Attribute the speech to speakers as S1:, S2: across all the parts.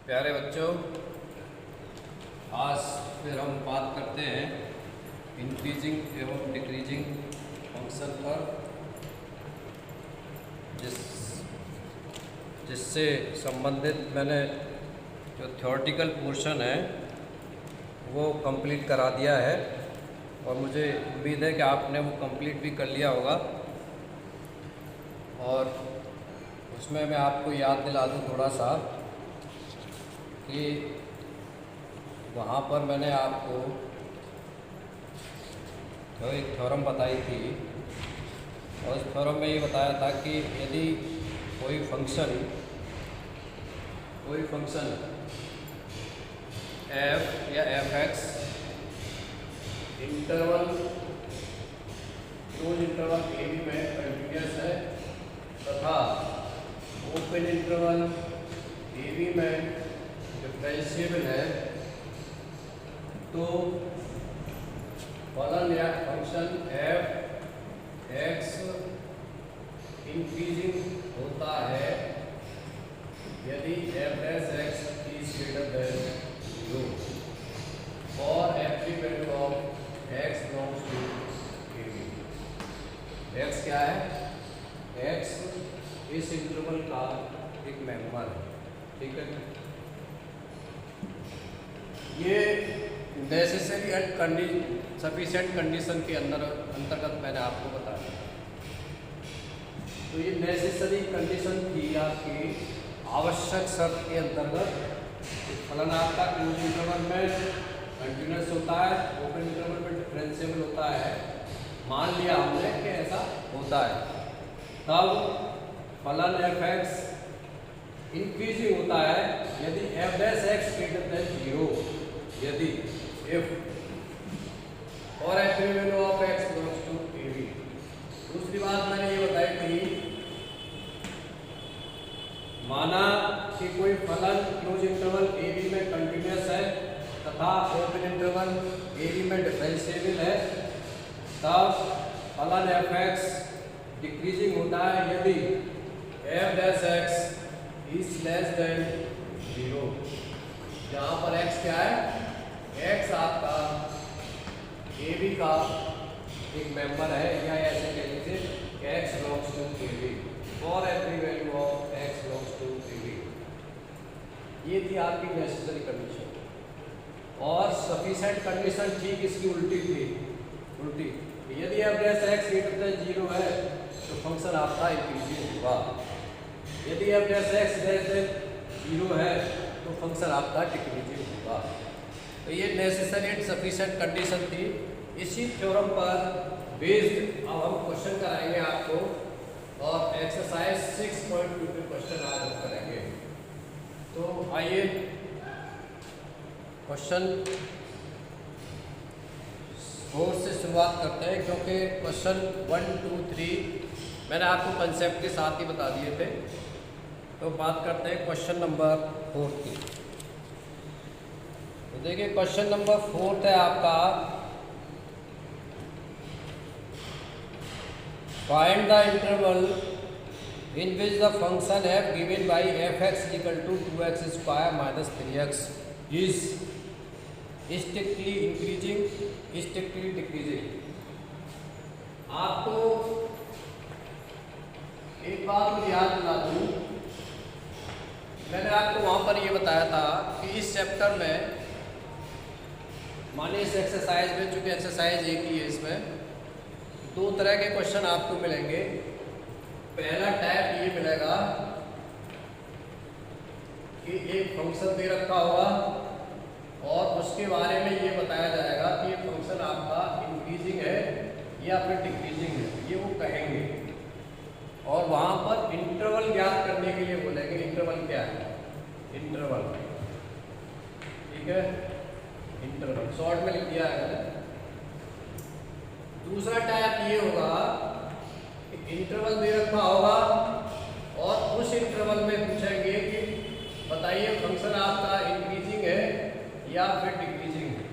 S1: प्यारे बच्चों, आज फिर हम बात करते हैं इंक्रीजिंग एवं डिक्रीजिंग फंक्शन पर, जिससे संबंधित मैंने जो थ्योरेटिकल पोर्शन है वो कंप्लीट करा दिया है और मुझे उम्मीद है कि आपने वो कंप्लीट भी कर लिया होगा। और उसमें मैं आपको याद दिला दूँ थोड़ा सा कि वहाँ पर मैंने आपको जो एक थ्योरम बताई थी और उस थ्योरम में ये बताया था कि यदि कोई फंक्शन f या f(x) interval close interval a b में कंटिन्यूअस है तथा ओपन इंटरवल a b में डिफरेंशिएबल है, तो फलन या फंक्शन f(x) इंक्रीजिंग होता है यदि f(x) is greater than 0 और every value of x belongs to AB। x क्या है? x इस इंटरवल का एक मेंबर है, ठीक है। ये नेसेसरी एंड सफिशिएंट कंडीशन के अंतर्गत मैंने आपको बताया। तो ये नेसेसरी कंडीशन थी आपकी आवश्यक शर्त के अंतर्गत फलन आपका क्लोज इंटरवल में कंटिन्यूअस होता है, ओपन इंटरवल में डिफरेंशिएबल होता है। मान लिया हमने कि ऐसा होता है, तब फलन f(x) इंक्रीजिंग होता है यदि f(x) greater than 0, यदि if और every value of x belongs to AB। दूसरी बात मैंने ये बताई थी, माना कि कोई फलन क्लोज इंटरवल AB में कंटिन्यूअस है तथा ओपन इंटरवल AB में डिफरेंशिएबल है, तब फलन f(x) डिक्रीजिंग होता है यदि f(x) is less than 0, जहाँ पर x क्या है? x आपका AB का एक मेंबर है, या ऐसे कह लीजिए x belongs to AB for every value of x belongs to AB। ये थी आपकी नेसेसरी कंडीशन। और सफिशिएंट कंडीशन ठीक इसकी उल्टी थी, यदि f(x) greater than 0 है तो फंक्शन आपका इंक्रीजिंग होगा, यदि f(x) less than 0 है तो फंक्शन आपका डिक्रीजिंग होगा। तो ये नेसेसरी एंड सफिशिएंट कंडीशन थी। इसी थ्योरम पर बेस्ड अब हम क्वेश्चन कराएंगे आपको, और एक्सरसाइज 6.2 पे क्वेश्चन आज हम करेंगे। तो आइए क्वेश्चन 4 से शुरुआत करते हैं, क्योंकि क्वेश्चन 1, 2, 3 मैंने आपको कंसेप्ट के साथ ही बता दिए थे। तो बात करते हैं क्वेश्चन नंबर 4 की। तो देखिए क्वेश्चन नंबर 4 है आपका, find the interval in which the function f given by f(x) equal to 2x square minus 3x is strictly increasing strictly decreasing. आपको एक बात मुझे याद दिला दूँ, मैंने आपको वहाँ पर ये बताया था कि इस चैप्टर में, मानिए इस एक्सरसाइज में, चूंकि एक्सरसाइज एक ही है, इसमें 2 तरह के क्वेश्चन आपको मिलेंगे। पहला टाइप ये मिलेगा कि एक फंक्शन दे रखा होगा और उसके बारे में ये बताया जाएगा कि ये फंक्शन आपका इंक्रीजिंग है या फिर डिक्रीजिंग है, ये वो कहेंगे। और वहाँ पर इंटरवल ज्ञात करने के लिए बोलेंगे। इंटरवल क्या है? इंटरवल, ठीक है, इंटरवल शॉर्ट में लिख दिया है मैंने। दूसरा टाइप ये होगा कि इंटरवल दे रखा होगा और उस इंटरवल में पूछेंगे कि बताइए फंक्शन आपका इंक्रीजिंग है या फिर डिक्रीजिंग है।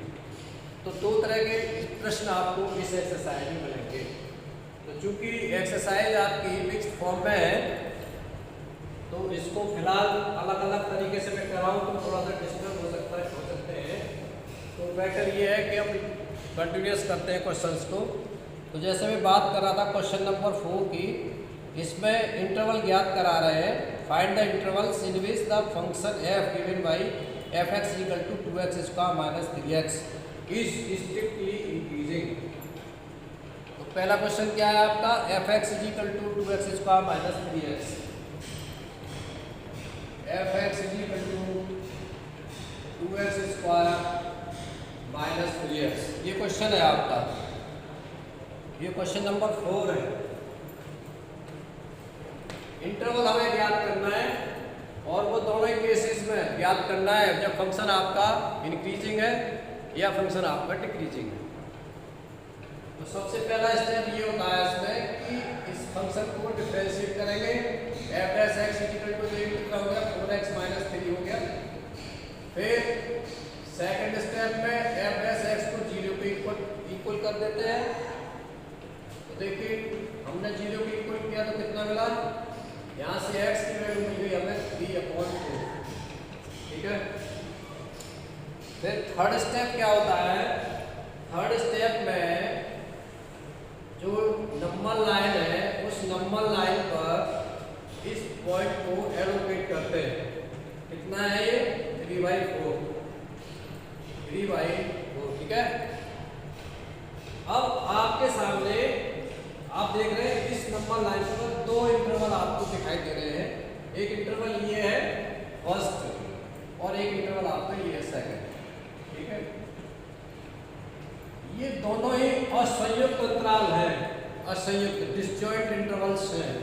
S1: तो 2 तरह के प्रश्न आपको इस एक्सरसाइज में मिलेंगे। तो चूंकि एक्सरसाइज आपकी मिक्स्ड फॉर्म में है तो इस इसको फिलहाल अलग अलग तरीके से मैं कराऊँ तो थोड़ा सा डिस्टर्ब हो सकते हैं, तो बेटर ये है कि हम कंटिन्यूस करते हैं क्वेश्चंस को। तो जैसे मैं बात कर रहा था क्वेश्चन नंबर 4 की, इसमें इंटरवल ज्ञात करा रहे हैं। Find the intervals in which the function f given by f(x) equal to 2x² minus 3x is strictly increasing. तो पहला क्वेश्चन क्या है आपका, f(x) equal to 2x² minus 3x, f(x) equal to 2x² minus 3x, ये question है आपका, ये question number 4 है। इंटरवल हमें ज्ञात करना है और वो दोनों ही केसेस में ज्ञात करना है जब फंक्शन आपका इंक्रीजिंग है या फंक्शन आपका डिक्रीजिंग है। तो सबसे पहला स्टेप ये होता है इसमें कि इस फंक्शन को डिफरेंशिएट करेंगे। f(x) इक्वल टू कितना हो गया, 4x माइनस 3 हो गया। फिर सेकंड स्टेप में f(x) को 0 के इक्वल कर देते हैं। तो देखिए हमने 0 के इक्वल किया तो कितना मिला, यहाँ से x की वैल्यू मिल गई हमें 3/4, ठीक है। फिर थर्ड स्टेप क्या होता है, थर्ड स्टेप में जो नंबर लाइन है उस नंबर लाइन पर इस पॉइंट को एलोकेट करते हैं। कितना है ये, 3/4, 3/4, ठीक है। अब आपके सामने आप देख रहे हैं इस नंबर लाइन पर दो इंटरवल आपको दिखाई दे रहे हैं। एक इंटरवल ये है फर्स्ट और एक इंटरवल आपका ये है सेकंड, ठीक है। ये दोनों ही असंयुक्त अंतराल है, असंयुक्त डिसजॉइंट इंटरवल्स हैं।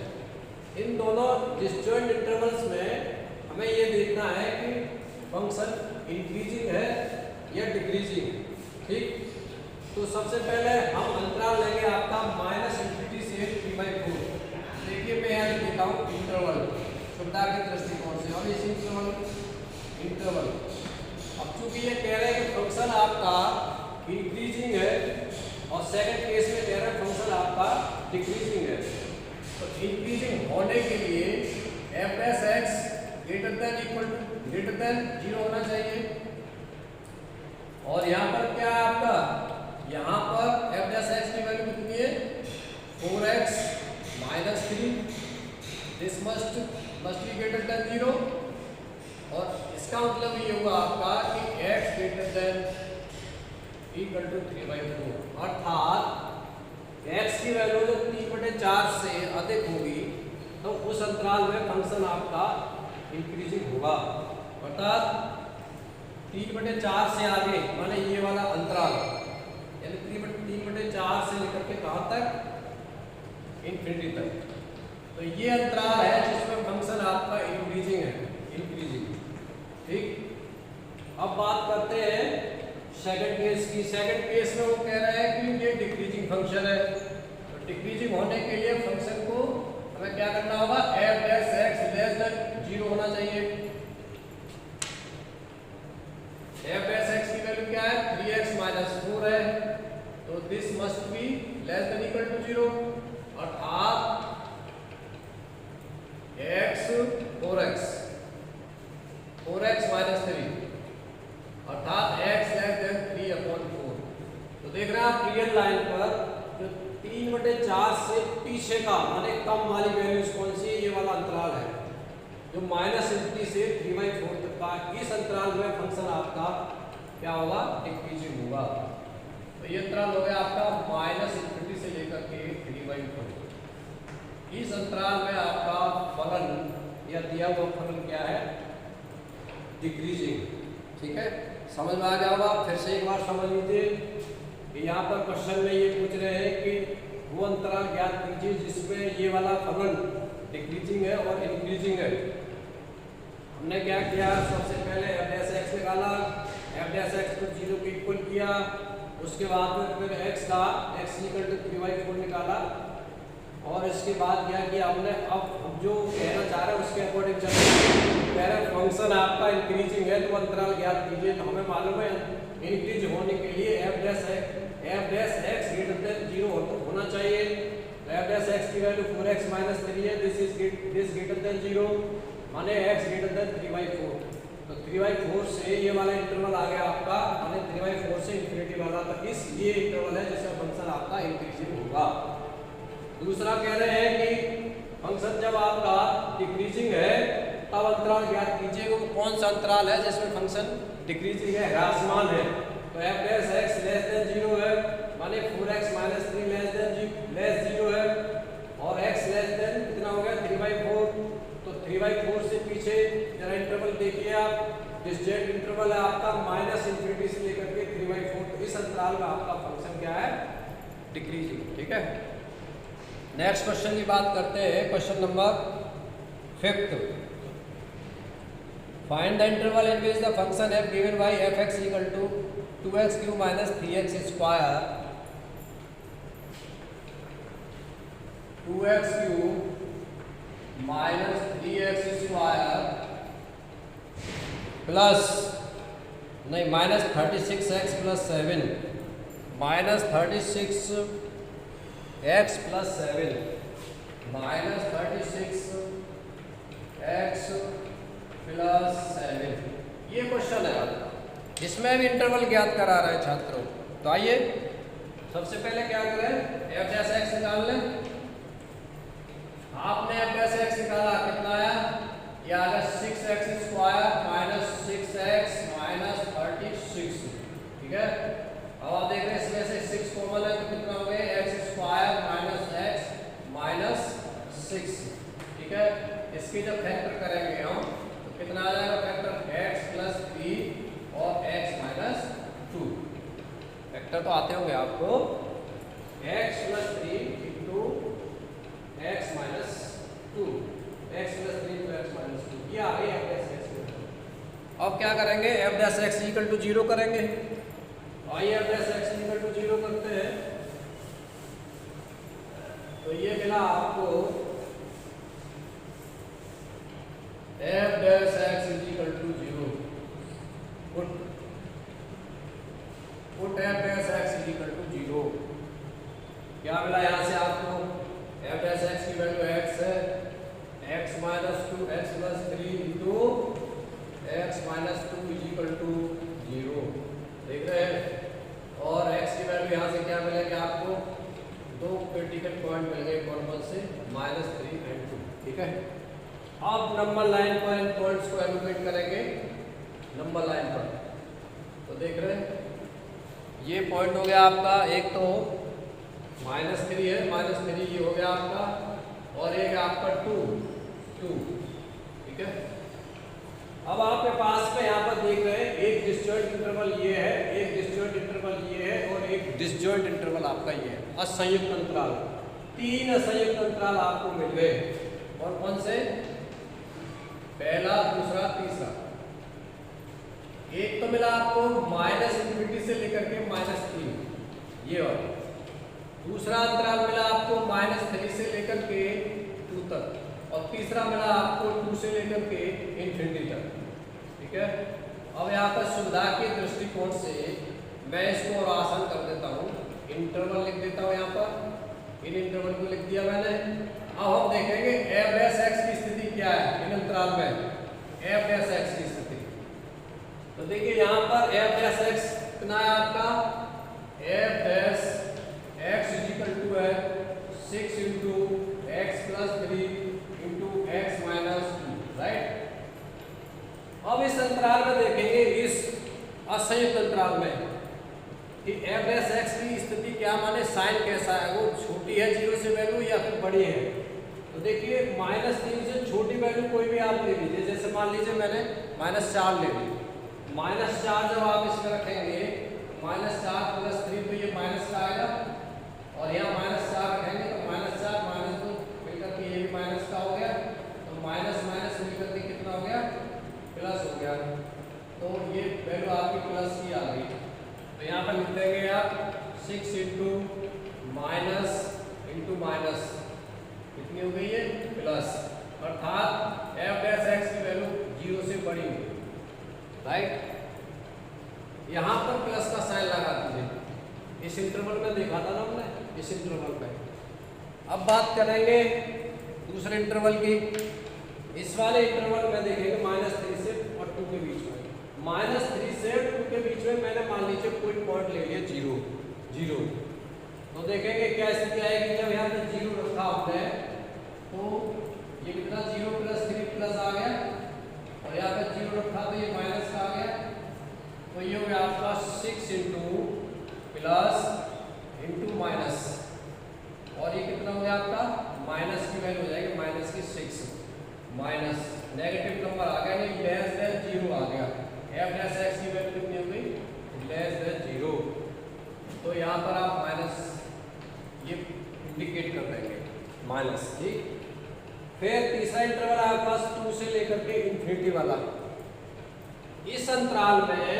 S1: इन दोनों डिसजॉइंट इंटरवल्स में हमें ये देखना है कि फंक्शन इंक्रीजिंग है या डिक्रीजिंग, ठीक। तो सबसे पहले हम अंतराल लेंगे आपका -∞ से 3/4। देखिए मैं यहाँ लिख देता हूँ इंटरवल सुविधा के दृष्टिकोण से, और इस इंटरवल अब चूंकि ये कह रहे हैं कि फंक्शन आपका इंक्रीजिंग है और सेकंड केस में कह रहे हैं फंक्शन आपका डिक्रीजिंग है। तो इंक्रीजिंग होने के लिए f(x) ग्रेटर देन 0 होना चाहिए। और यहाँ पर क्या है आपका, यहाँ पर f(x) की वैल्यू कितनी है, 4x minus 3, this must be greater than 0। और इसका मतलब ये हुआ आपका कि x greater than equal to 3/4, अर्थात x की वैल्यू जब 3/4 से अधिक होगी तो उस अंतराल में फंक्शन आपका इंक्रीजिंग होगा। अर्थात 3/4 से आगे माने ये वाला अंतराल, यानी 3/4 से लेकर के कहाँ तक, इन्फिनिटी तक। तो ये अंतराल है जिसमें फंक्शन आपका इंक्रीजिंग है, इंक्रीजिंग, ठीक। अब बात करते हैं सेकंड केस की। सेकंड केस में वो कह रहे हैं कि ये डिक्रीजिंग फंक्शन है। तो डिक्रीजिंग होने के लिए फंक्शन को हमें क्या करना होगा, f(x) लेस देन 0 होना चाहिए। f(x) की वैल्यू क्या है, 3x माइनस 4 है, तो this must be less than equal to 0, अर्थात x 4x माइनस 3, अर्थात x लेस देन 3/4। तो देख रहे हैं आप रियल लाइन पर जो 3/4 से पीछे का माने कम वाली वैल्यूज कौन सी है, ये वाला अंतराल है जो -∞ से 3/4 तक का। इस अंतराल में फंक्शन आपका क्या होगा, डिक्रीजिंग होगा। तो ये अंतराल हो गया आपका -∞ से लेकर के 3/4। इस अंतराल में आपका फलन या दिया हुआ फलन क्या है, डिक्रीजिंग, ठीक है। समझ में आ गया होगा। फिर से एक बार समझ लीजिए कि यहाँ पर क्वेश्चन में ये पूछ रहे हैं कि वो अंतराल ज्ञात कीजिए जिसमें ये वाला फलन डिक्रीजिंग है और इंक्रीजिंग है। हमने क्या किया, सबसे पहले f(x) निकाला, f(x) को 0 के इक्वल किया, उसके बाद में फिर x का x इक्वल टू 3/4 निकाला, और इसके बाद क्या किया हमने, अब जो कहना चाह रहे हैं उसके अकॉर्डिंग चलते कह रहे हैं फंक्शन आपका इंक्रीजिंग है तो अंतराल ज्ञात कीजिए। तो हमें मालूम है इंक्रीज होने के लिए f(x) ग्रेटर देन 0 होना चाहिए। f(x) की वैल्यू 4x माइनस 3 है, दिस ग्रेटर देन 0। माने x ग्रेटर देन 3/4। तो 3/4 से ये वाला इंटरवल आ गया आपका, माने 3/4 से इंफिनिटी वाला, तो इस ये इंटरवल है जिसका फंक्शन आपका इंक्रीजिंग होगा। दूसरा कह रहे हैं कि फंक्शन जब आपका डिक्रीजिंग है तब अंतराल ज्ञात कीजिए। वो कौन सा अंतराल है जिसमें फंक्शन डिक्रीजिंग है, ह्रासमान है। तो f dash x less than 0 है, माने 4x माइनस 3 लेस 0 है, और x लेस देन कितना हो गया 3/4। तो 3/4 से पीछे जरा इंटरवल देखिए आप, डिस्जेंट इंटरवल है आपका माइनस इंफिनिटी से लेकर के 3/4। तो इस अंतराल में आपका फंक्शन क्या है, डिक्रीजिंग। ठीक है, नेक्स्ट क्वेश्चन की बात करते हैं, question number 5। Find the interval in which the function f given by fx equal to 2x cube minus 3x square, 2x cube minus 3x square plus नहीं minus 36x plus 7, minus 36x plus 7, minus 36x plus 7। ये question है आपका, इसमें भी interval ज्ञात करा रहे हैं छात्रों। तो आइए सबसे पहले क्या करें, f डैश x निकाल लें। आपने f डैश x निकाला, कितना आया, ये आ गया 6x square minus 6x minus 36। ठीक है, अब आप देख रहे हैं इसमें से 6 कॉमन है, तो कितना हो गया x square minus x minus 6। ठीक है, इसकी जब फैक्टर करेंगे हम तो कितना आ जाएगा फैक्टर, x प्लस 3 और x माइनस 2। फैक्टर तो आते होंगे आपको, x plus 3 into x minus 2, x plus 3 into x minus 2, ये आ गई f डैश x। अब क्या करेंगे, f dash x equal to 0 करेंगे। आइए f dash x equal to 0 करते हैं। तो ये मिला आपको f dash x equal to 0, put f dash x equal to 0। क्या मिला यहाँ से आपको, f डैश x की वैल्यू x है, x minus 2 x plus 3 into x minus 2 equal to 0। देख रहे हैं, और x की वैल्यू यहाँ से क्या मिलेगी आपको, दो क्रिटिकल पॉइंट मिल गए, कौन से, -3 और 2। ठीक है, अब नंबर लाइन पर इन पॉइंट्स को एलोकेट करेंगे नंबर लाइन पर। तो देख रहे हैं, ये पॉइंट हो गया आपका, एक तो -3 है, -3 ये हो गया आपका, और एक आपका 2। ठीक है, अब आपके पास में यहाँ पर देख रहे हैं एक डिसजॉइंट इंटरवल ये है, एक डिसजॉइंट इंटरवल ये है, और एक डिसजॉइंट इंटरवल आपका ये है, असंयुक्त अंतराल। 3 असंयुक्त अंतराल आपको मिल गए, और कौन से, पहला, दूसरा, तीसरा। एक तो मिला आपको माइनस इंफिनिटी से लेकर के -3, ये और दूसरा अंतराल मिला आपको -3 से लेकर के 2 तक, और तीसरा मिला आपको 2 से लेकर के इंफिनिटी तक। ठीक है, अब यहाँ पर सुविधा के दृष्टिकोण से मैं इसको और आसान कर देता हूँ, इंटरवल लिख देता हूँ यहाँ पर, इन इंटरवल को लिख दिया मैंने। अब हम देखेंगे f डैश x की स्थिति क्या है इन अंतराल में, f डैश x की स्थिति। तो देखिए यहाँ पर f डैश x कितना है आपका, f dash x equal to है 6 into x plus 3 into x minus 2, right. अब इस अंतराल में देखेंगे, इस असंयुक्त अंतराल में कि f डैश x की स्थिति क्या, माने साइन कैसा है, वो छोटी है 0 से वैल्यू या फिर बड़ी है। तो देखिए -3 से छोटी वैल्यू कोई भी आप ले लीजिए, जैसे मान लीजिए मैंने -4 ले ली। -4 जब आप इसमें रखेंगे, -4 प्लस 3 तो ये माइनस का आएगा, और यहाँ -4 रखेंगे तो -4 -2 मिलकर के ये भी माइनस का हो गया, तो माइनस माइनस मिलकर के कितना हो गया, प्लस हो गया। तो ये वैल्यू आपकी प्लस की आ गई। तो यहाँ पर लिख देंगे आप 6 इंटू माइनस कितनी हो गई है, प्लस, अर्थात f डैश x की वैल्यू 0 से बड़ी होगी, राइट। यहाँ पर प्लस का साइन लगा दीजिए, इस इंटरवल में देखा था ना हमने, इस इंटरवल पे। अब बात करेंगे दूसरे इंटरवल की। इस वाले इंटरवल में देखेंगे -3 से और 2 के बीच में। -3 से 2 के बीच में मैंने मान लीजिए कोई पॉइंट ले लिया 0 तो देखेंगे क्या स्थिति आएगी जब यहाँ पे 0 रखा होता है तो ये कितना 0 + 3 प्लस आ गया और यहाँ पे 0 रखा तो ये माइनस का आ गया तो ये हो गया आपका 6 × प्लस × माइनस और ये कितना हो गया आपका माइनस की वैल्यू हो जाएगी -6 माइनस नेगेटिव नंबर आ गया नहीं लेस देन 0 आ गया f' की वैल्यू कितनी हो गई लेस देन 0 तो यहाँ पर आप माइनस ये इंडिकेट कर देंगे माइनस ठीक। फिर तीसरा इंटरवल है आपके पास 2 से लेकर के इंफिनिटी वाला। इस अंतराल में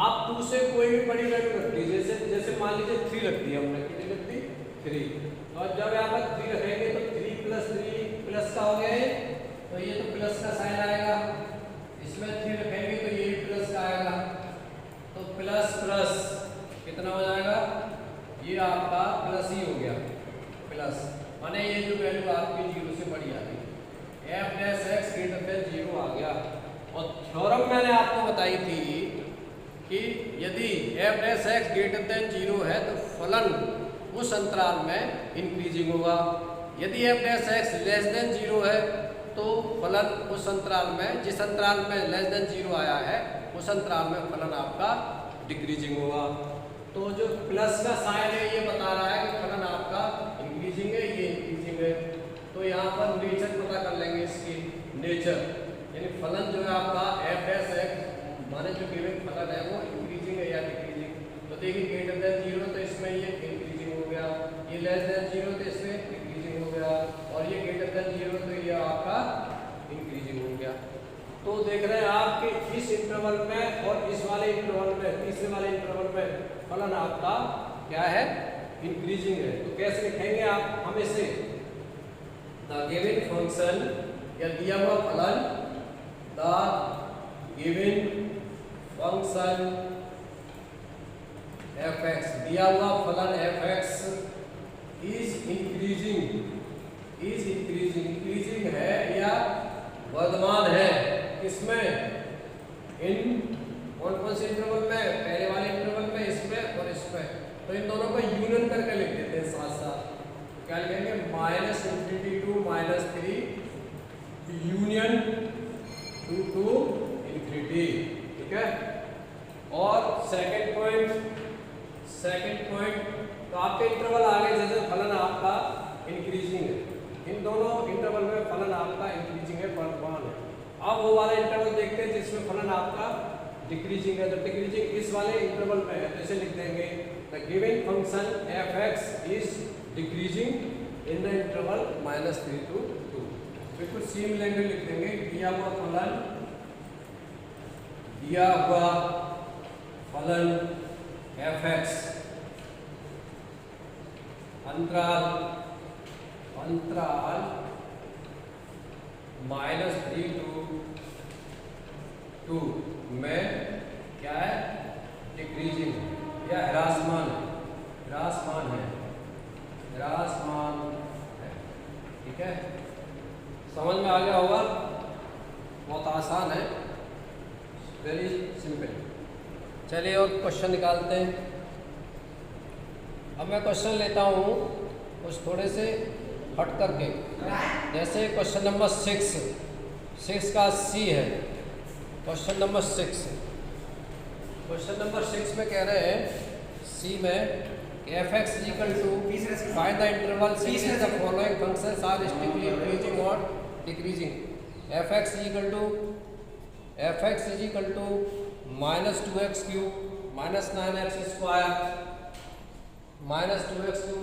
S1: आप 2 से कोई भी बड़ी वैल्यू रख लीजिए जैसे मान लीजिए 3 रख दी हमने कितनी रख दी 3 तो जब यहाँ पर 3 रखेंगे तो 3 + 3 प्लस का हो गया तो ये तो प्लस का साइन आएगा इसमें 3 रखेंगे तो ये भी प्लस का आएगा तो प्लस प्लस कितना हो जाएगा ये आपका प्लस ही हो गया प्लस माने ये जो वैल्यू आपकी 0 से बड़ी आ गई f' > 0 आ गया। और थ्योरम मैंने आपको बताई थी कि यदि f' > 0 है तो फलन उस अंतराल में इंक्रीजिंग होगा, यदि f' लेस देन 0 है तो फलन उस अंतराल में जिस अंतराल में लेस देन 0 आया है उस अंतराल में फलन आपका डिक्रीजिंग होगा। तो जो प्लस का साइन है ये बता रहा है कि फलन आपका इंक्रीजिंग है ये इंक्रीजिंग है तो यहाँ पर नेचर पता कर लेंगे इसकी नेचर यानी फलन जो है आपका f' माने जो गिवन फलन है वो इंक्रीजिंग है या डिक्रीजिंग तो देखिए ग्रेटर देन 0 तो इसमें ये इंक्रीजिंग हो गया ये लेस देन 0 तो इसमें डिक्रीजिंग हो गया और ये ग्रेटर देन 0 तो ये आपका इंक्रीजिंग हो गया। तो देख रहे हैं आप कि इस इंटरवल में और इस वाले इंटरवल में तीसरे वाले इंटरवल में फलन आपका क्या है इंक्रीजिंग है। तो कैसे लिखेंगे आप हम इसे द गिवन फंक्शन या दिया हुआ फलन द गिवन फंक्शन f(x) दिया हुआ फलन f(x) इज इंक्रीजिंग है या वर्धमान है किसमें इन कौन से इंटरवल में पहले वाले इंटरवल में इसमें और इसमें तो इन दोनों को यूनियन करके लिख देते हैं साथ साथ क्या लिखेंगे -∞ to -3 यूनियन 2 to ∞ ठीक है। और सेकंड पॉइंट तो आपके इंटरवल आगे जैसे फलन आपका इंक्रीजिंग है इन दोनों इंटरवल में फलन आपका इंक्रीजिंग है वर्धमान है। अब वो वाला इंटरवल देखते हैं जिसमें फलन आपका डिक्रीजिंग है तो डिक्रीजिंग इस वाले इंटरवल में है तो इसे लिख देंगे the given function f(x) is decreasing in the interval -3 to 2। बिल्कुल सेम लैंग्वेज लिख देंगे दिया हुआ फलन f(x) अंतराल -3 to 2 में क्या है डिक्रीजिंग या ह्रासमान है ठीक है। समझ में आ गया होगा बहुत आसान है वेरी सिंपल। चलिए और क्वेश्चन निकालते हैं। अब मैं क्वेश्चन लेता हूँ कुछ थोड़े से हट करके जैसे क्वेश्चन नंबर 6 का C है। क्वेश्चन नंबर 6 में कह रहे हैं C में f(x) = find the interval since the following functions are strictly increasing और decreasing. f(x) = -2x³ -9x² f(x) = -2x³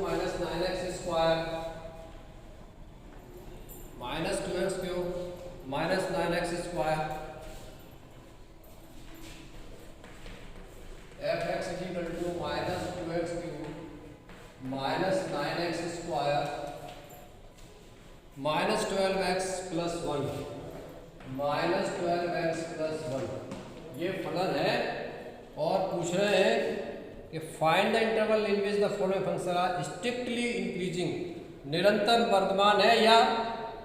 S1: -9x² -12x+1 ये फलन है और पूछ रहे हैं कि find the interval in which the following function are strictly increasing निरंतर वर्धमान है या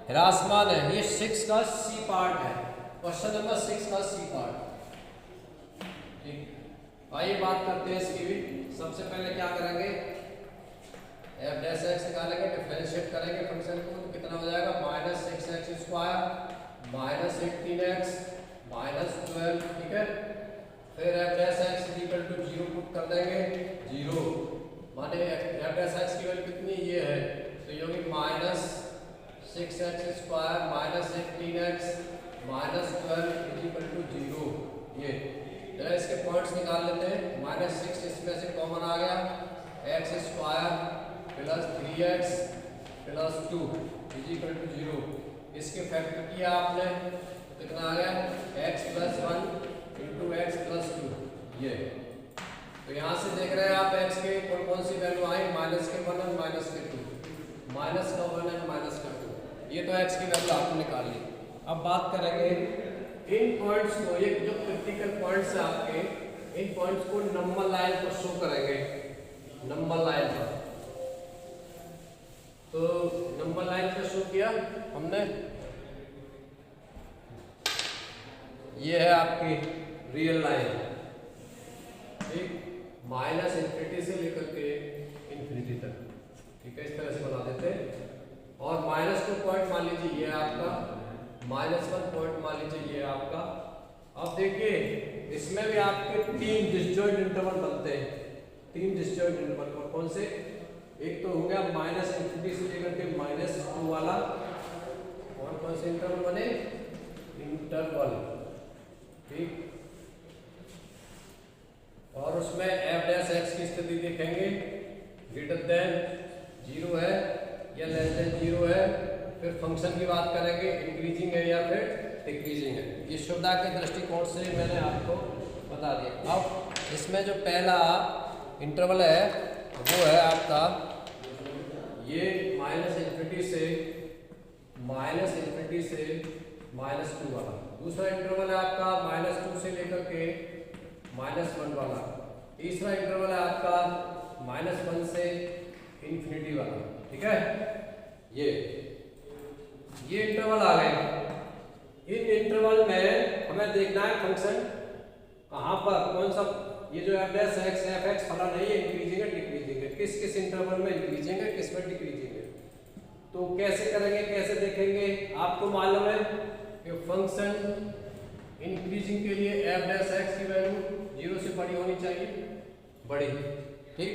S1: ह्रासमान है। ये 6 का सी पार्ट है, क्वेश्चन नंबर 6 का सी पार्ट। ठीक, आइए बात करते हैं इसकी भी। सबसे पहले क्या करेंगे, एफ डैश एक्स निकालेंगे, डिफरेंशिएट करेंगे फंक्शन को, तो कितना हो जाएगा minus 6x square minus 18x minus 12। ठीक है, फिर F dash X equal to 0 put कर देंगे, 0 माने एफ डैश एक्स की वैल्यू कितनी ये है, तो ये होगी minus 6x square minus 18x minus 12 equal to 0। ये जरा इसके पॉइंट्स निकाल लेते हैं। माइनस 6 इसमें से कॉमन आ गया, X square plus 3x plus 2 equal to 0। इसके फैक्टर किया आपने तो कितना आ गया, x plus 1 into x plus 2। ये तो यहाँ से देख रहे हैं आप x के कौन सी वैल्यू आई, माइनस के 1 और माइनस के 2, माइनस का 1 और माइनस का 2। ये तो x की वैल्यू आपने निकाल ली। अब बात करेंगे इन पॉइंट्स को, ये जो क्रिटिकल पॉइंट्स है आपके, इन पॉइंट्स को नंबर लाइन पर शो करेंगे, नंबर लाइन पर। तो नंबर लाइन पे शो किया हमने, ये है आपकी रियल लाइन। ठीक, माइनस इन्फिनिटी से लेकर के इन्फिनिटी तक। ठीक है, इस तरह से बना देते हैं। और माइनस 2 पॉइंट मान लीजिए ये आपका, माइनस 1 पॉइंट मान लीजिए ये आपका। अब देखिए इसमें भी आपके 3 डिसजॉइंट इंटरवल बनते हैं, 3 डिसजॉइंट इंटरवल। और कौन से, एक तो हो गया माइनस इन्फिनिटी से लेकर के माइनस 2 वाला, और कौन से इंटरवल बने, इंटरवल। ठीक, और उसमें एफ डैश एक्स की स्थिति देखेंगे, ग्रेटर देन 0 है या लेस देन 0 है। फिर फंक्शन की बात करेंगे, इंक्रीजिंग है या फिर डिक्रीजिंग है। ये सुविधा के दृष्टिकोण से मैंने आपको बता दिया। अब इसमें जो पहला इंटरवल है वो है आपका ये माइनस इन्फिनिटी से माइनस 2 वाला। दूसरा इंटरवल है आपका माइनस 2 से लेकर के माइनस 1 वाला। तीसरा इंटरवल है आपका माइनस 1 से इन्फिनिटी वाला। ठीक है, ये इंटरवल आ गए। इन इंटरवल में हमें देखना है फंक्शन कहाँ पर, कौन सा, ये जो F dash x F x फला नहीं है, इंक्रीजिंग है डिक्रीजिंग है, किस किस इंटरवल में इंक्रीजिंग है किस में डिक्रीजिंग है। तो कैसे करेंगे, कैसे देखेंगे, आपको मालूम है कि फंक्शन इंक्रीजिंग के लिए एफ डैश एक्स की वैल्यू 0 से बड़ी होनी चाहिए, बड़ी। ठीक,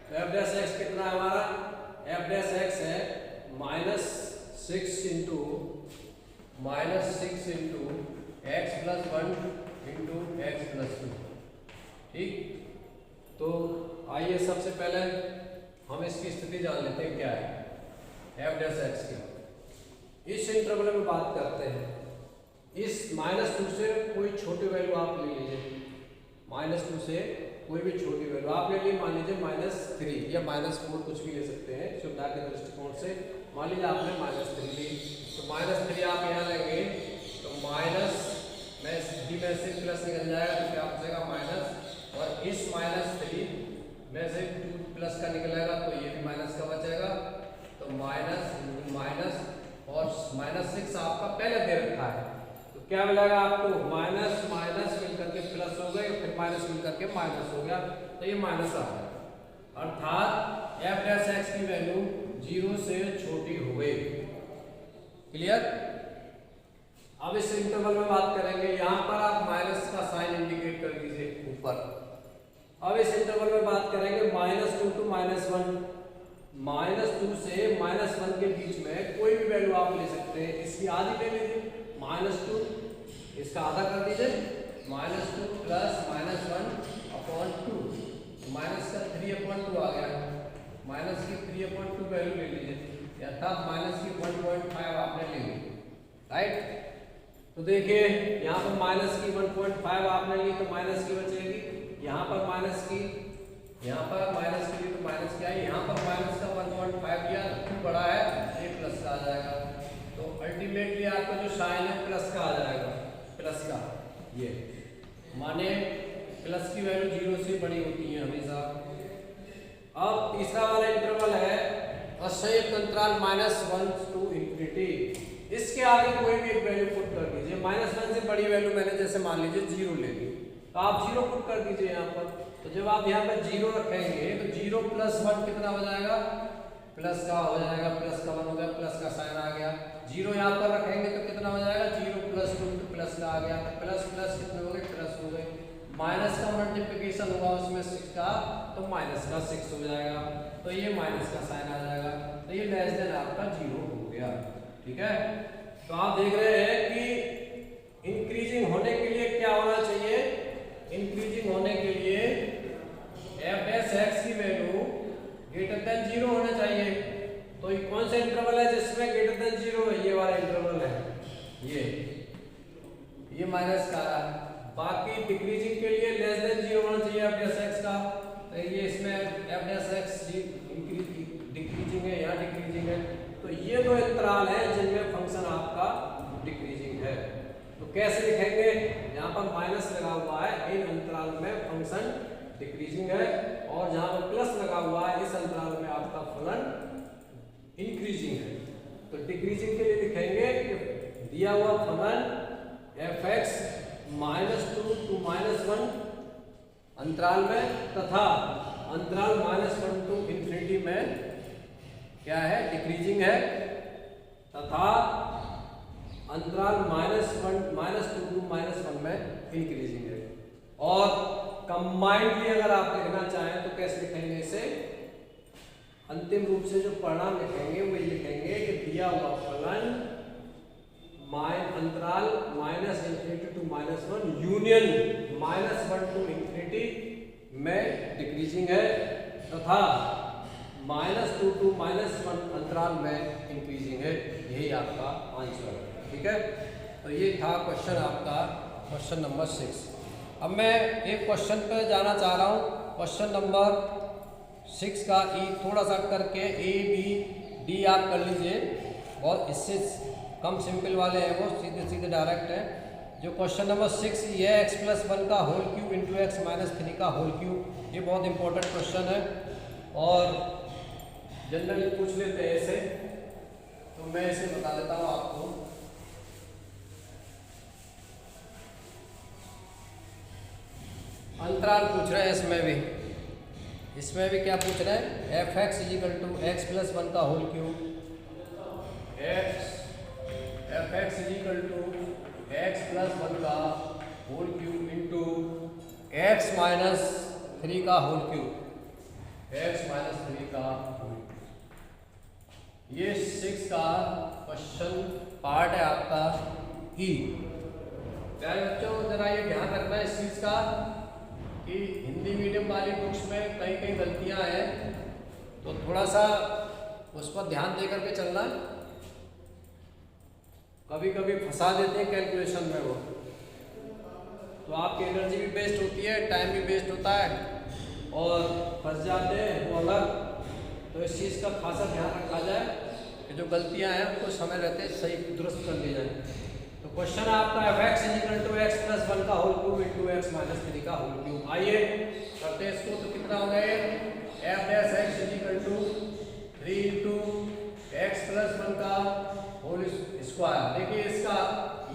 S1: तो एफ डैश एक्स कितना है हमारा, एफ डैश एक्स है minus 6 into x plus 1 into x plus 2। ठीक, तो आइए सबसे पहले हम इसकी स्थिति जान लेते हैं क्या है एफ डैश एक्स की। इस इंटरवल में बात करते हैं, इस माइनस 2 से कोई छोटी वैल्यू आप ले लीजिए, माइनस 2 से कोई भी छोटी वैल्यू आप ले लीजिए, मान लीजिए माइनस 3 या माइनस 4 कुछ भी ले सकते हैं सुविधा के दृष्टिकोण से। मान लीजिए आपने माइनस 3 ली, तो माइनस 3 आप यहाँ लेंगे तो माइनस में से प्लस निकल जाएगा, तो क्या बचेगा माइनस, और इस माइनस 3 में से 2 प्लस का निकलेगा तो ये भी माइनस का बचेगा। तो माइनस और माइनस 6 आपका पहले दे रखा है, तो क्या मिलेगा आपको, माइनस माइनस मिलकर के प्लस हो गए, फिर माइनस मिलकर के माइनस हो गया, तो ये माइनस आ गया। अर्थात एफ डैश एक्स की वैल्यू 0 से छोटी हो गई। क्लियर। अब इस इंटरवल में बात करेंगे, यहां पर आप माइनस का साइन इंडिकेट कर दीजिए ऊपर। अब इस इंटरवल में बात करेंगे माइनस 2 टू माइनस 1, माइनस 2 से माइनस 1 के बीच में कोई भी वैल्यू आप ले सकते हैं। इसकी आधी ले लीजिए, माइनस 2, इसका आधा कर दीजिए, माइनस 2 प्लस माइनस 1/2, माइनस का 3/2 आ गया, माइनस की 3/2 वैल्यू ले लीजिए, अर्थात माइनस की 1.5 आपने ले ली। राइट, तो देखिए यहाँ पर माइनस की 1.5 आपने ली तो माइनस की बचेगी, यहाँ पर माइनस की, यहाँ पर माइनस की तो माइनस की आई, यहाँ पर माइनस का 1.5 किया तो बड़ा है, ये प्लस का आ जाएगा। तो अल्टीमेटली आपका जो साइन है प्लस का आ जाएगा, प्लस का। ये माने प्लस की वैल्यू 0 से बड़ी होती है हमेशा। अब तीसरा वाला इंटरवल है असंयुक्त अंतराल -1 to ∞। इसके आगे कोई भी एक वैल्यू पुट कर दीजिए। -1 से बड़ी वैल्यू मैंने जैसे मान लीजिए 0 ले ली, तो आप 0 पुट कर दीजिए यहाँ पर। तो जब आप यहाँ पर 0 रखेंगे तो 0 + 1 कितना हो जाएगा, प्लस का हो जाएगा, प्लस का 1 हो गया, प्लस का साइन आ गया। 0 यहाँ पर रखेंगे तो कितना हो जाएगा, 0 + 2 तो प्लस का आ गया, तो प्लस प्लस कितने हो गए, प्लस हो गए। माइनस का मल्टीप्लिकेशन होगा उसमें 6 का, तो माइनस का 6 हो जाएगा, तो ये माइनस का साइन आ जाएगा, तो ये लेस देन आपका 0 हो गया। ठीक है, तो आप देख रहे हैं कि इंक्रीजिंग होने के लिए क्या होना चाहिए, इंक्रीजिंग होने के लिए f(x) की वैल्यू >0 होना चाहिए। तो ये कौन सा इंटरवल है जिसमें >0 है, ये वाला इंटरवल है, ये माइनस का है। बाकी डिक्रीजिंग के लिए लेस देन 0 होना चाहिए f(x) का, तो ये इसमें f(x) डिक्रीजिंग है, यहाँ डिक्रीजिंग है, तो ये दो अंतराल हैं जिनमें फंक्शन आपका डिक्रीजिंग है। तो कैसे लिखेंगे, यहाँ पर माइनस लगा हुआ है, इन अंतराल में फंक्शन डिक्रीजिंग है, और जहाँ पर प्लस लगा हुआ है इस अंतराल में आपका फलन इंक्रीजिंग है। तो डिक्रीजिंग के लिए लिखेंगे कि दिया हुआ फलन f(x) -2 to -1 अंतराल में तथा अंतराल -1 to ∞ में क्या है, डिक्रीजिंग है, तथा अंतराल -2 to -1 में इंक्रीजिंग है। और कंबाइंडली अगर आप लिखना चाहें तो कैसे लिखेंगे इसे, अंतिम रूप से जो परिणाम लिखेंगे वो लिखेंगे कि दिया हुआ फलन अंतराल -∞ to -1 यूनियन -1 to ∞ में डिक्रीजिंग है, तथा -2 to -1 अंतराल में इंक्रीजिंग है। यही आपका आंसर है। ठीक है, तो ये था क्वेश्चन आपका, क्वेश्चन नंबर 6। अब मैं एक क्वेश्चन पे जाना चाह रहा हूँ, क्वेश्चन नंबर 6 का ई थोड़ा सा करके A B D आप कर लीजिए, बहुत इससे कम सिंपल वाले हैं वो, सीधे सीधे डायरेक्ट है। जो क्वेश्चन नंबर 6 ये x+1 का होल क्यूब इंटू x - 3 का होल क्यूब, ये बहुत इंपॉर्टेंट क्वेश्चन है और जनरली पूछ लेते हैं इसे, तो मैं इसे बता देता हूँ आपको। अंतराल पूछ रहे हैं इसमें भी क्या पूछ रहे हैं, f(x) = x+1 का होल क्यूब, f(x) = x+1 का होल क्यूब इंटू x - 3 का होल क्यूब, x - 3 का होल क्यूब। ये 6 का क्वेश्चन पार्ट है आपका ई। प्यारे बच्चों जरा ये ध्यान रखना है इस चीज का कि हिंदी मीडियम वाली बुक्स में कई कई गलतियां हैं, तो थोड़ा सा उस पर ध्यान दे करके चलना। कभी कभी फंसा देते हैं कैलकुलेशन में वो, तो आपकी एनर्जी भी वेस्ट होती है, टाइम भी वेस्ट होता है और फंस जाते हैं वो अलग। तो इस चीज़ का खासा ध्यान रखा जाए कि जो गलतियां हैं उनको समय रहते सही दुरुस्त कर ली जाए। तो क्वेश्चन आपका f(x) = x+1 का होल क्यूब इंटू x - 3 का होल क्यूब। आइए करते हैं इसको, तो कितना हो गया, f(x) = 3 इंटू x+1 का होल स्क्वायर। देखिए इसका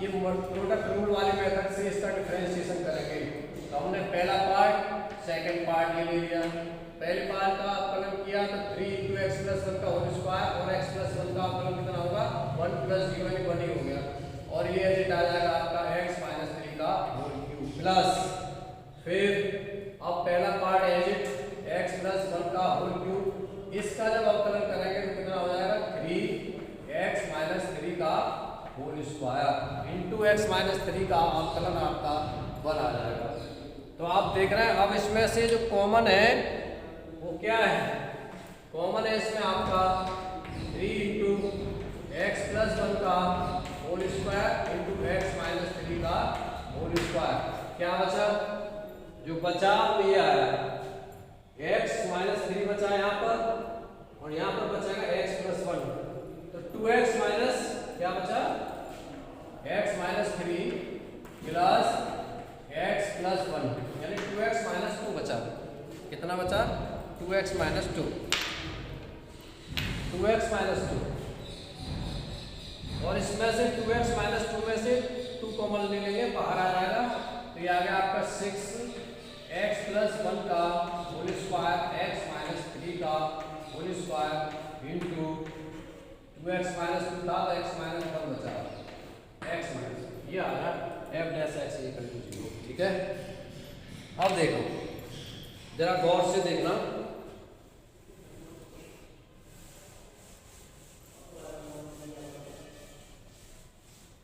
S1: ये प्रोडक्ट रूल वाले मेथड से इसका डिफरेंशिएशन करेंगे। तो हमने पहला पार्ट सेकंड पार्ट ये ले लिया, पहले पार्ट का अवकलन किया तो 3 इंटू x+1 का होल स्क्वायर, और x+1 का अवकलन कितना होगा, 1 + 0 यानी 1 ही हो गया, और ये एज आ जाएगा आपका x - 3 का होल क्यूब प्लस, फिर अब पहला पार्ट एज x+1 का होल क्यूब, इसका जब अवकलन करेंगे तो कितना हो जाएगा, 3x - 3 का होल स्क्वायर इंटू x - 3 का अवकलन आपका 1 आ जाएगा। तो आप देख रहे हैं अब इसमें से जो कॉमन है वो क्या है, कॉमन है इसमें आपका 3 इंटू x+1 का होल स्क्वायर इंटू x - 3 का होल स्क्वायर। क्या बचा, जो बचा वो ये आया, x - 3 बचा यहाँ पर, और यहाँ पर बचेगा x+1, तो 2x माइनस क्या बचा, x - 3 प्लस x+1 यानी 2x - 2 बचा। कितना बचा, 2x - 2, 2x - 2, और इसमें इसमें से 2x माइनस 2 में से 2 कॉमन ले लेंगे, बाहर आ जाएगा। तो ये आ गया आपका 6x प्लस 1 का होल स्क्वायर x माइनस 3 का whole square into 2x minus 2 था तो x माइनस 1 बचा, x माइनस ये आ रहा f dash x equal to 0। ठीक है, अब देखो जरा गौर से देखना,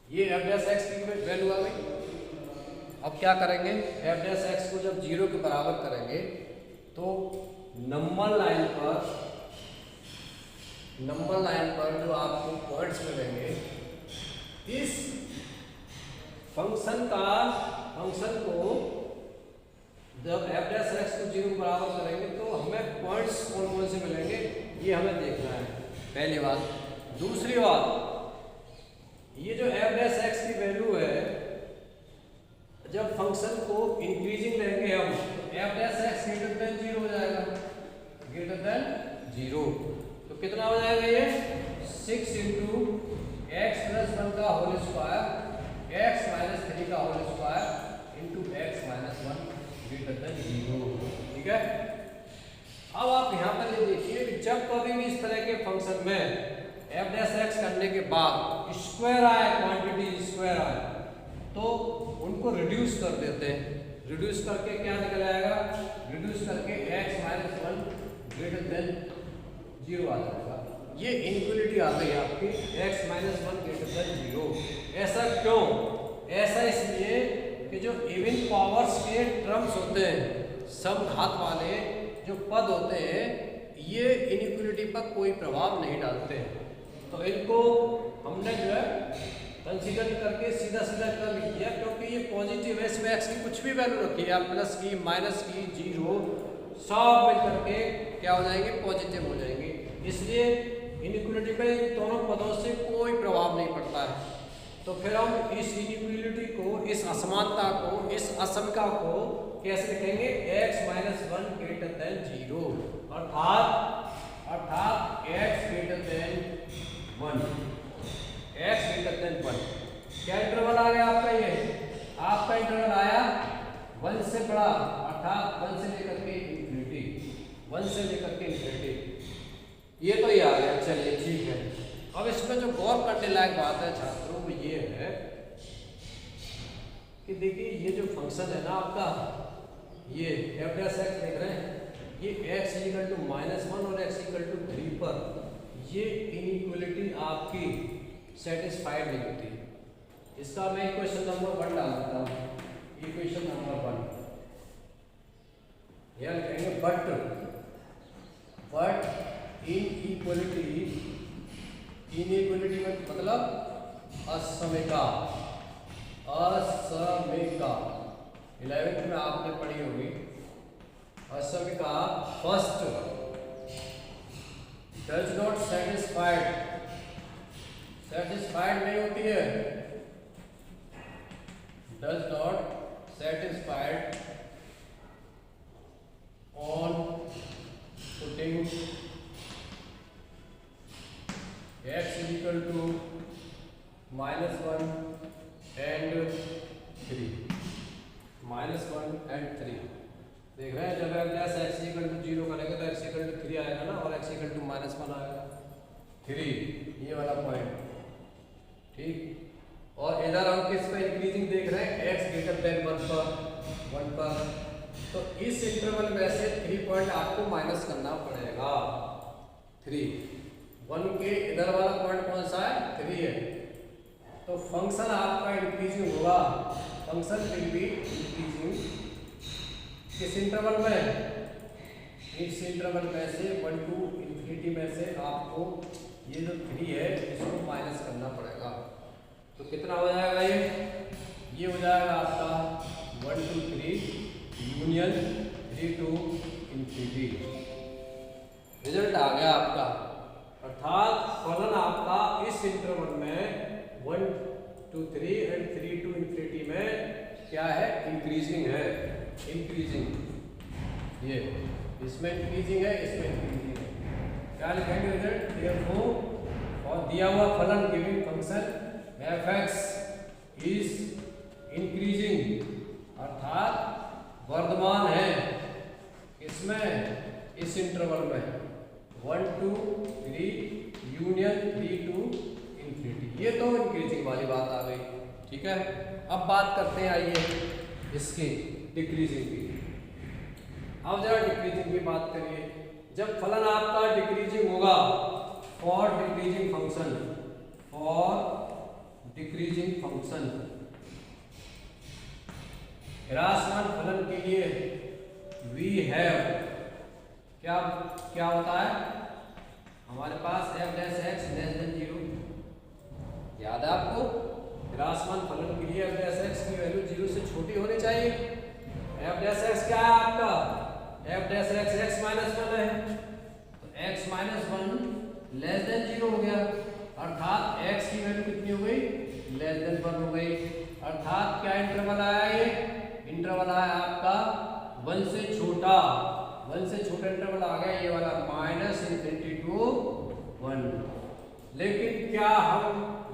S1: ये f डैश x की वैल्यू आ गई। अब क्या करेंगे, f डैश x को जब 0 के बराबर करेंगे तो नंबर लाइन पर जो आपको पॉइंट्स मिलेंगे, इस फंक्शन को जब f डैश x को 0 के बराबर करेंगे तो हमें पॉइंट्स कौन कौन से मिलेंगे ये हमें देखना है, पहली बात। दूसरी बात, ये जो f डैश x की वैल्यू है, जब फंक्शन को इंक्रीजिंग लेंगे हम, f dash x greater than 0 हो जाएगा, ग्रेटर देन 0। तो कितना हो जाएगा ये 6 इंटू x प्लस 1 का होल स्क्वायर x माइनस 3 का whole square into x minus 1 greater than 0। ठीक है, अब आप यहाँ पर ये देखिए कि जब कभी भी इस तरह के फंक्शन में f डैश x करने के बाद स्क्वायर आए, क्वांटिटी स्क्वायर आए, तो उनको रिड्यूस कर देते हैं। रिड्यूस करके क्या निकल आएगा, रिड्यूस करके x माइनस 1 ग्रेटर देन 0 आ जाएगा। ये इनइक्वालिटी आ गई आपकी x माइनस 1 ग्रेटर देन 0। ऐसा क्यों, ऐसा इसलिए कि जो इवन पावर्स के टर्म्स होते हैं, समघात वाले जो पद होते हैं, ये इनइक्वालिटी पर कोई प्रभाव नहीं डालते हैं। तो इनको हमने जो है कंसीडर करके सीधा सीधा कर लिख दिया, क्योंकि ये पॉजिटिव है, इसमें x की कुछ भी वैल्यू रखी है, आप प्लस की माइनस की 0 सब मिल करके क्या हो जाएंगे, पॉजिटिव हो जाएंगे। इसलिए इनइक्वालिटी पे इन दोनों पदों से कोई प्रभाव नहीं पड़ता है। तो फिर हम इस इनइक्वालिटी को, इस असमानता को, इस असमता को कैसे लिखेंगे, x माइनस 1 ग्रेटर देन 0, अर्थात x greater then 1, x greater then 1। क्या इंटरवल आ गया आपका, ये आपका इंटरवल आया 1 से बड़ा, अर्थात 1 से लेकर के इंफिनिटी, 1 से लेकर के इंफिनिटी, ये तो ये आ गया। चलिए ठीक है, अब इसमें जो गौर करने लायक बात है छात्रों वो ये है कि देखिए ये जो फंक्शन है ना आपका, ये f डैश x देख रहे हैं, ये x इक्वल टू -1 और x इक्वल टू 3 पर ये इनइक्वालिटी आपकी सेटिस्फाइड नहीं होती। इसका मैं इक्वेशन नंबर 1 डाल देता हूँ, इक्वेशन नंबर 1 यह लिखेंगे, बट इनइक्वालिटी में मतलब असमिका 11th में आपने पढ़ी होगी, असमिका फर्स्ट डज नॉट सेटिस्फाइड नहीं होती है, does not satisfied on putting x is equal to -1 and 3, -1 and 3 देख रहे हैं। जब f x इक्वल टू 0 करेंगे तो x इक्वल टू 3 आएगा ना, और x इक्वल टू -1 आएगा, 3 ये वाला पॉइंट। ठीक, और इधर हम किस पे इंक्रीजिंग देख रहे हैं, x ग्रेटर देन 1 पर। तो इस इंटरवल में से 3 पॉइंट आपको माइनस करना पड़ेगा। 1 के इधर वाला पॉइंट कौन सा है, 3 है। तो फंक्शन आपका इंक्रीजिंग होगा, फंक्शन विल बी इंक्रीजिंग किस इंटरवल में, इस इंटरवल में से 1 टू इंफिनिटी में से आपको ये जो 3 है इसको माइनस करना पड़ेगा। तो कितना हो जाएगा, ये हो जाएगा आपका 1 to 3 union 3 to infinity. Result आ गया आपका, अर्थात फलन आपका इस इंटरवल में 1 to 3 एंड 3 to इंफिनिटी में क्या है, इंक्रीजिंग है, इंक्रीजिंग। ये इसमें इंक्रीजिंग है, इसमें इंक्रीजिंग है। क्या लिखेंगे रिजल्ट, देयरफॉर और दिया हुआ फलन given function F x is increasing, अर्थात वर्धमान है, इसमें इस इंटरवल में 1 to 3 यूनियन 3 to इंफिनिटी। ये तो इंक्रीजिंग वाली बात आ गई, ठीक है। अब बात करते हैं आइए इसकी डिक्रीजिंग की। अब जरा डिक्रीजिंग की बात करिए। जब फलन आपका डिक्रीजिंग होगा, for decreasing function, for decreasing function, ह्रासमान फलन के लिए वी हैव क्या क्या होता है हमारे पास f dash x less than 0। याद है आपको, ह्रासमान फलन के लिए एफ डैश एक्स की वैल्यू 0 से छोटी होनी चाहिए। एफ डैश एक्स क्या है आपका, F dash x x minus 1 है, तो एक्स माइनस 1 लेस देन 0 हो गया, अर्थात एक्स की वैल्यू कितनी हो गई, लेस देन 1 हो गई। अर्थात क्या इंटरवल आया, ये इंटरवल आया आपका 1 से छोटा, 1 से छोटा इंटरवल आ गया ये वाला माइनस इनफिनिटी टू 1। लेकिन क्या हम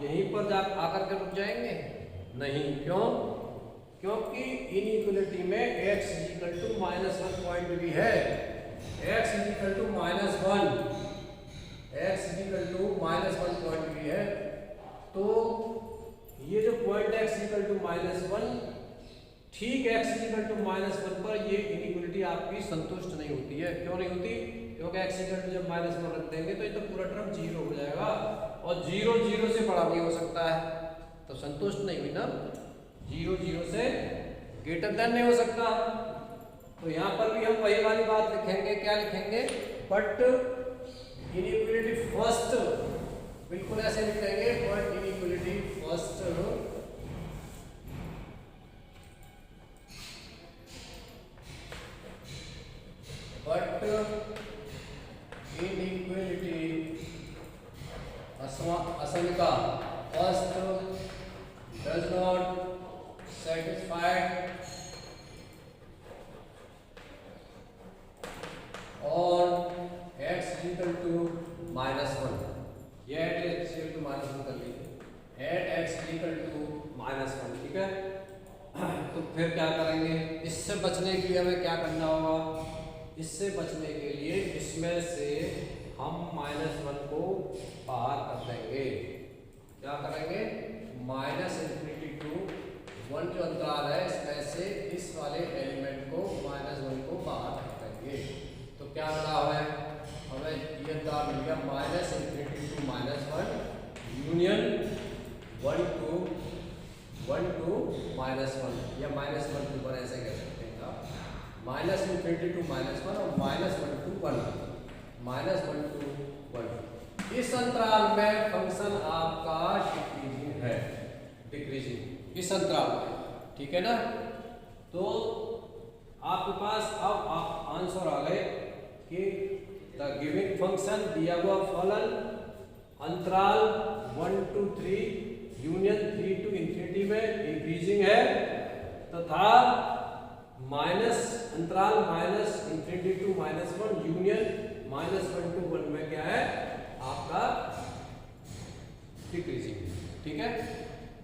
S1: यहीं पर जा आकर के रुक जाएंगे, नहीं। क्यों, क्योंकि इनइक्वालिटी में x इक्वल टू -1 पॉइंट भी है, x equal to -1, x equal to -1 point भी है। तो ये जो पॉइंट x इक्वल टू -1, ठीक x इक्वल टू -1 पर ये इनइक्वालिटी आपकी संतुष्ट नहीं होती है। क्यों नहीं होती, क्योंकि x इक्वल टू जब -1 रख देंगे तो ये तो पूरा टर्म 0 हो जाएगा, और 0 0 से बड़ा नहीं हो सकता है, तो संतुष्ट नहीं हुई ना। 0 0 से ग्रेटर देन नहीं हो सकता। तो यहाँ पर भी हम वही वाली बात लिखेंगे, क्या लिखेंगे, बट इनइक्वालिटी फर्स्ट, बिल्कुल ऐसे लिखेंगे, but inequality first but inequality असमता first does not satisfied on x equal to -1। ये at x equal to -1 कर लीजिए, at x equal to -1, ठीक है। तो फिर क्या करेंगे, इससे बचने के लिए हमें क्या करना होगा, इससे बचने के लिए इसमें से हम -1 को बाहर कर देंगे। क्या करेंगे, -∞ टू 1 जो अंतराल है इसमें से इस वाले एलिमेंट को -1 को बाहर कर देंगे। तो क्या मिला है हमें, ये अंतराल मिल गया -∞ टू -1 यूनियन 1 to -1, या -1 to 1 ऐसे कह सकते हैं आप, -∞ टू -1 और -1 to 1, -1 to 1। इस अंतराल में फंक्शन आपका डिक्रीजिंग है, डिक्रीजिंग इस अंतराल में, ठीक है ना। तो आपके पास अब आप आंसर आ गए कि द गिविंग फंक्शन, दिया हुआ फलन अंतराल 1 to 3 यूनियन 3 to इंफिनिटी में इंक्रीजिंग है, तथा माइनस अंतराल -∞ टू -1 यूनियन -1 to 1 में क्या है आपका डिक्रीजिंग, ठीक है।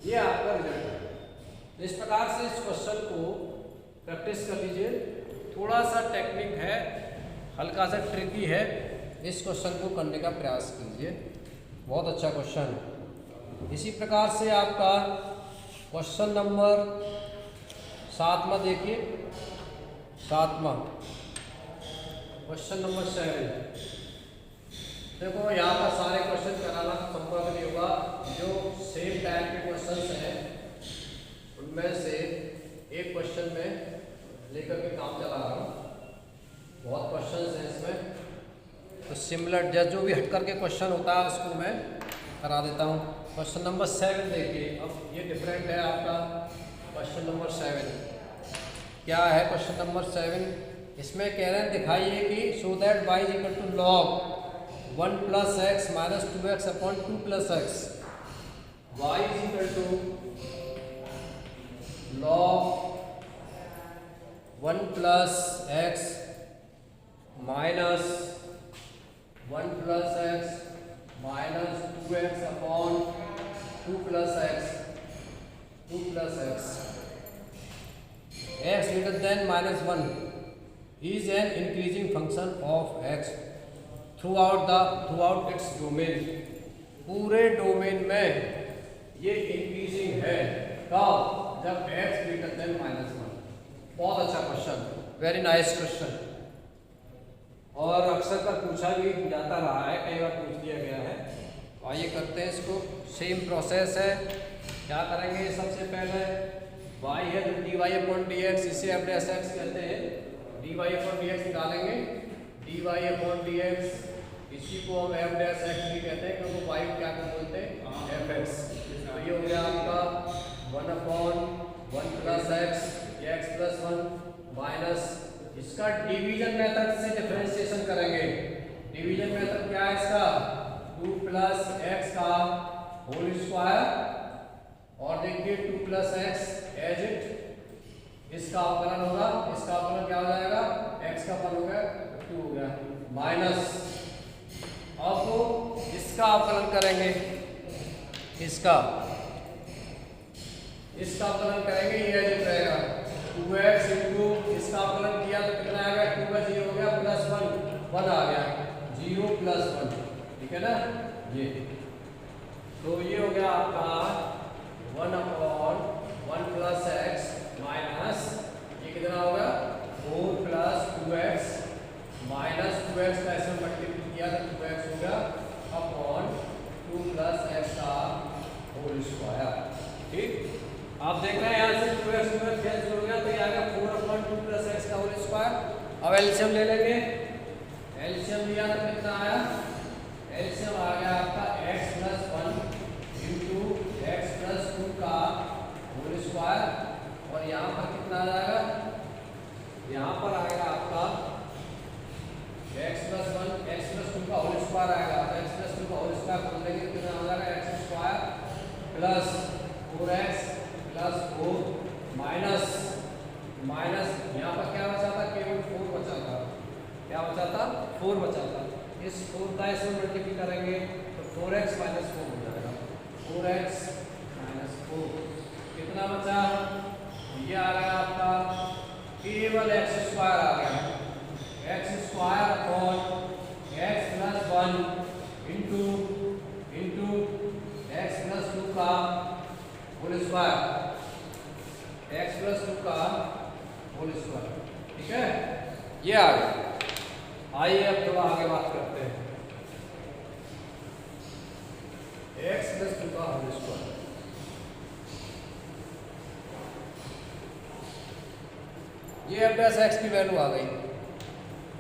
S1: ये आपका रिजल्ट है। इस प्रकार से इस क्वेश्चन को प्रैक्टिस कर लीजिए। थोड़ा सा टेक्निक है, हल्का सा ट्रिकी है, इस क्वेश्चन को करने का प्रयास कीजिए, बहुत अच्छा क्वेश्चन है। इसी प्रकार से आपका क्वेश्चन नंबर 7वां देखिए, 7वां क्वेश्चन नंबर 7। देखो यहाँ पर सारे क्वेश्चन कराना संभव नहीं होगा, जो सेम टाइप के क्वेश्चंस हैं उनमें से एक क्वेश्चन में लेकर के काम चला रहा हूँ। बहुत क्वेश्चंस हैं इसमें, तो सिमिलर जो भी हट करके क्वेश्चन होता है उसको मैं करा देता हूँ। क्वेश्चन नंबर 7 देखिए, अब ये डिफरेंट है आपका क्वेश्चन नंबर 7। क्या है क्वेश्चन नंबर 7, इसमें कह रहे हैं दिखाइए कि so that y is equal to log 1 + x - 2x / 2 + x, y is equal to log 1 + x - 1 + x - 2x / 2 + x x, 2 plus x, x greater than minus 1 is an increasing function of x throughout its domain. पूरे domain में ये increasing है कब? जब x greater than minus 1. बहुत अच्छा question, very nice question, और अक्सर का पूछा भी जाता रहा है, कई बार पूछ दिया गया है। आइए करते हैं इसको, सेम प्रोसेस है। क्या करेंगे सबसे पहले, y है तो dy/dx, इसे अपने एस एक्स कहते हैं, dy/dx निकालेंगे, dy/dx इसी को हम f डैश x भी कहते हैं, क्योंकि y क्या बोलते हैं, fx। तो ये हो गया आपका 1/1 plus x, x plus 1 minus, इसका डिवीजन मेथड से डिफरेंशिएशन करेंगे। डिवीजन मेथड क्या है इसका, 2 प्लस एक्स का होल स्क्वायर, और देखिए 2 प्लस एक्स एज इट, इसका अवकलन होगा, इसका अवकलन क्या हो जाएगा, x का अवकलन हो गया 2 हो गया, माइनस, अब तो इसका अवकलन करेंगे, इसका अवकलन करेंगे, ये एज इट रहेगा 2x इंटू, इसका अवकलन किया तो कितना आ गया, 2 का 0 हो गया, प्लस 1 आ गया, 0 प्लस 1, ठीक है ना ये। तो ये हो गया आपका 1/1 प्लस एक्स माइनस, ये कितना होगा 4 प्लस 2x माइनस 2x का ऐसे मल्टीप्लाई किया तो 2x हो गया अपॉन 2 प्लस एक्स का होल स्क्वायर। ठीक, आप देख रहे हैं यहाँ से 2x कैंसिल हो गया, तो ये आ गया 4/2 प्लस एक्स का होल स्क्वायर। अब एलसीएम ले लेंगे, एलसीएम लिया तो कितना आया, एलसीएम आ गया आपका x plus 1 into x plus 2 का होल स्क्वायर, और यहाँ पर कितना आ जाएगा, यहाँ पर आएगा आपका x प्लस 1 x प्लस 2 का होल स्क्वायर आएगा, तो x प्लस 2 का होल स्क्वायर कर देंगे, कितना आ जाएगा x square plus 4x plus 4 minus, यहाँ पर क्या बचा था, केवल 4 बचा था, क्या बचा था, 4 बचा था, इस 4 का इसमें मल्टीप्लाई करेंगे तो 4x माइनस 4 हो जाएगा, 4x माइनस 4 कितना बचा, ये आ गया आपका केवल x स्क्वायर आ गया, x square upon x plus 1 into x plus 2 का होल स्क्वायर, x प्लस 2 का होल स्क्वायर, ठीक है, ये आ गया। आइए अब थोड़ा आगे बात करते हैं, x प्लस 2 का होल स्क्वायर, ये f डैश x की वैल्यू आ गई।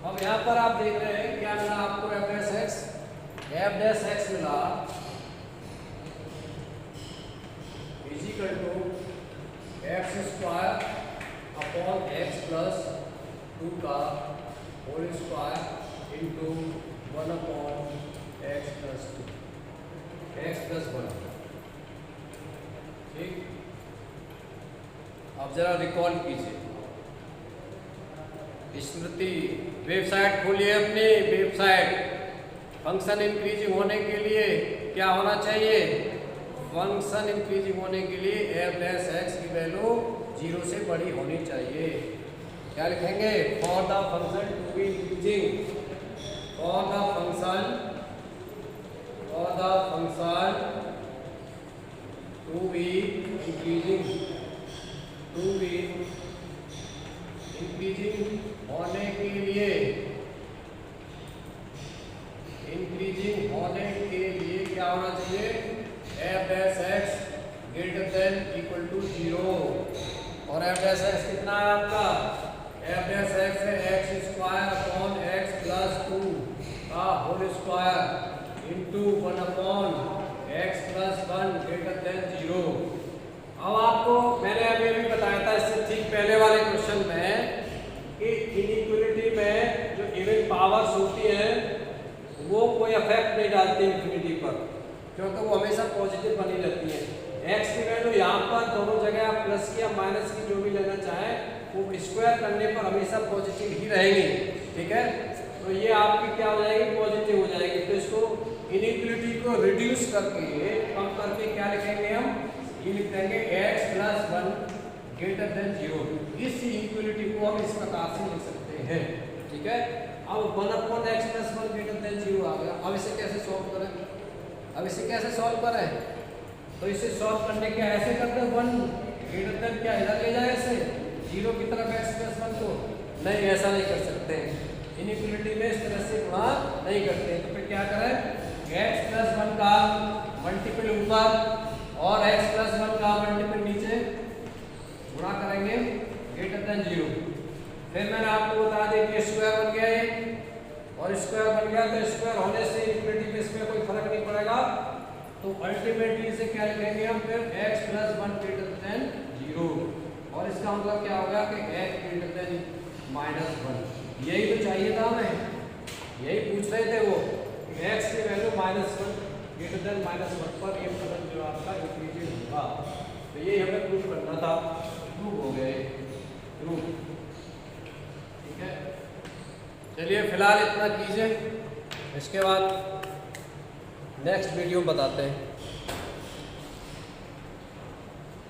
S1: अब यहाँ पर आप देख रहे हैं क्या मिला आपको, f डैश x मिला is equal to x square upon x plus 2 का whole square into 1 upon x plus 2, x plus 1। ठीक, अब जरा रिकॉल कीजिए, स्मृति वेबसाइट खोलिए, अपनी वेबसाइट। फंक्शन इंक्रीजिंग होने के लिए क्या होना चाहिए, फंक्शन इंक्रीजिंग होने के लिए f डैश x की वैल्यू 0 से बड़ी होनी चाहिए। क्या लिखेंगे, for the function to be increasing, for the function to be increasing होने के लिए क्या होना चाहिए, f dash x greater than equal to 0, और f डैश x कितना है आपका, f डैश x है x square upon x plus 2 का whole square into 1 upon x plus 1 greater than 0। अब आपको मैंने अभी बताया था इससे ठीक पहले वाले क्वेश्चन में कि इनइक्वालिटी में जो इवन पावर्स होती हैं वो कोई इफेक्ट नहीं डालती इन्फिनिटी पर, क्योंकि वो हमेशा पॉजिटिव बनी रहती है। x की वैल्यू यहाँ पर दोनों जगह आप प्लस की या माइनस की जो भी लेना चाहें वो स्क्वायर करने पर हमेशा पॉजिटिव ही रहेंगी, ठीक है। तो ये आपकी क्या हो जाएगी, पॉजिटिव हो जाएगी। तो इसको इनइक्वालिटी को रिड्यूस करके कम करके क्या लिखेंगे हम, ये लिख देंगे x प्लस 1 ग्रेटर देन 0। इस इक्वलिटी को हम इस प्रकार से लिख सकते हैं, ठीक है। अब 1/x प्लस 1 ग्रेटर देन 0 आ गया। अब इसे कैसे सॉल्व करें? अब इसे कैसे सॉल्व करें? तो इसे सॉल्व करने के ऐसे करते हैं, 1 ग्रेटर देन क्या इधर ले जाए इसे 0 की तरफ x प्लस 1 को, नहीं ऐसा नहीं कर सकते। इनइक्वलिटी में इस तरह से गुणा नहीं करते। तो फिर क्या करें, x प्लस 1 का मल्टीपल ऊपर और x प्लस 1 का मल्टीपल नीचे गुणा करेंगे ग्रेटर देन 0। फिर मैंने आपको बता दिया कि स्क्वायर बन गया ये, और स्क्वायर बन गया तो स्क्वायर होने से इक्वलिटी में इसमें कोई फर्क नहीं पड़ेगा। तो अल्टीमेटली इसे क्या लिखेंगे हम फिर x प्लस 1 ग्रेटर देन 0, और इसका मतलब क्या होगा कि x ग्रेटर देन -1। यही तो चाहिए था हमें, यही पूछ रहे थे वो, x की वैल्यू -1 ग्रेटर देन -1 पर ये फलन जो आपका इंक्रीज होगा। तो ये हमें प्रूव करना था, प्रूव हो गए, प्रूव, ठीक है। चलिए फिलहाल इतना कीजिए, इसके बाद नेक्स्ट वीडियो में बताते हैं।